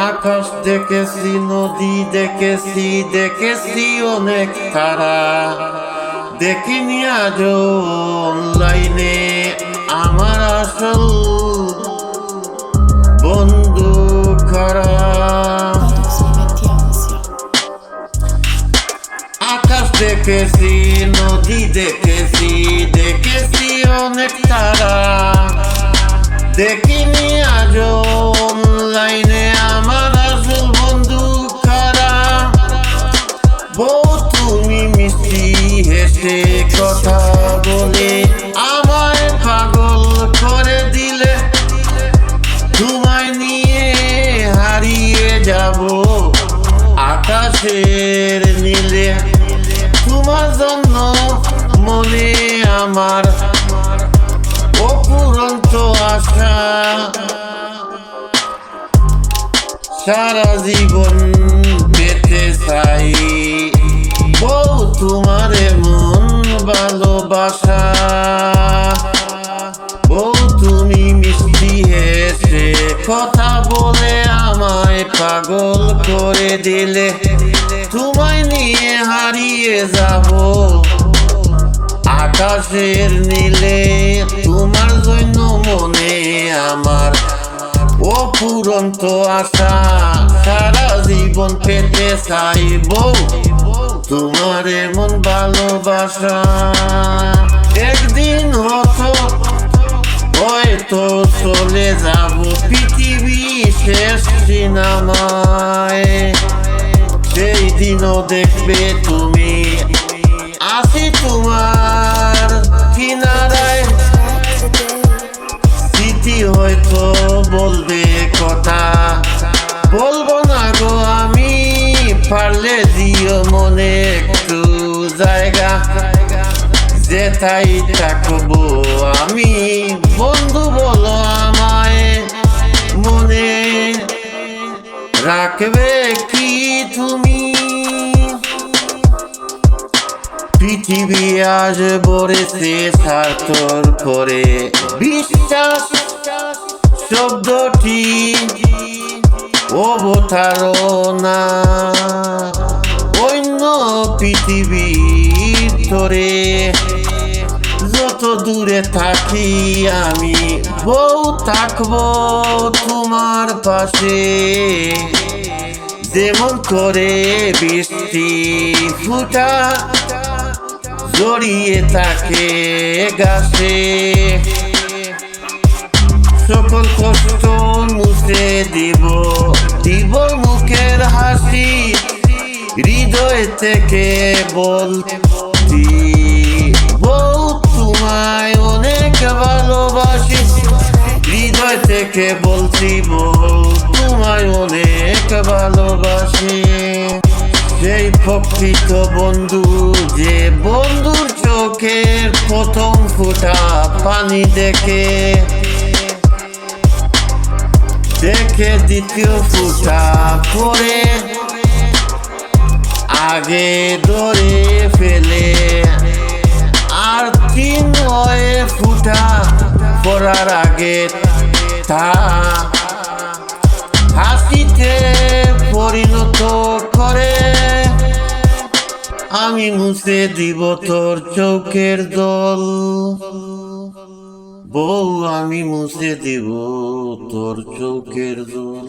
আকাশ দেখেছি, নদী দেখেছি, দেখেছি অনেক তারা, দেখিনি আজও অনলাইনে আমার আসল বন্ধু কারা। আকাশ দেখেছি, নদী দেখেছি, দেখেছি অনেক তারা, দেখিনি আজও অনলাইনে আমার আসল বন্ধু কারা। বউ তুমি মিষ্টি হেসে কথা বলে আমায় পাগল করে দিলে, তোমায় নিয়ে হারিয়ে যাব আকাশের নীলে। তোমার জন্য মনে আমার অপুরন্ত আশা, সারা জীবন পেতে চাই বউ তোমার এমন ভালোবাসা। বউ তুমি মিষ্টি হেসে কথা বলে আমায় পাগল করে দিলে, তোমায় নিয়ে হারিয়ে যাব আকাশের নীলে। তোমার জন্য মনে আমার অপুরন্ত আশা, সারা জীবন পেতে চাই বউ তোমার এমন ভালোবাসা। একদিন হয়তো চলে যাব পৃথিবী শেষ সিনেমায়, সেই দিনও দেখবে তুমি আসি তোমার কিনারায়। স্মৃতি হয়তো বলবে কথা, বলবো না গো আমি, পারলে দিও মনে একটু জায়গা, যেথায় থাকবো আমি বন্ধু বলো আমায় মনে রাখবে কি তুমি। পৃথিবী আজ ভরেছে স্বার্থর করে, বিশ্বাস শব্দটি অবতারণা, অন্য পৃথিবীর তোরে যত দূরে থাকি আমি বউ থাকবো তোমার পাশে। যেমন করে বৃষ্টি ফুটা জড়িয়ে থাকে গাছে, সকল কষ্ট মুছে দিব মুখের হাসি, হৃদয় থেকে বলছি বউ তোমায় অনেক ভালোবাসি। হৃদয় থেকে বলছি বউ তোমায় অনেক ভালোবাসি। সেই প্রকৃত বন্ধু যে বন্ধুর চোখের প্রথম ফোঁটা পানি দেখে দ্বিতীয় ফোঁটা পরে আগে ধরে ফেলে, আর তিন ফোঁটা পড়ার আগে তা হাসিতে পরিণত করে। আমি মুছে দিব তোর চোখের জল বউ, আমি মুছে দিব তোর চোখের জল।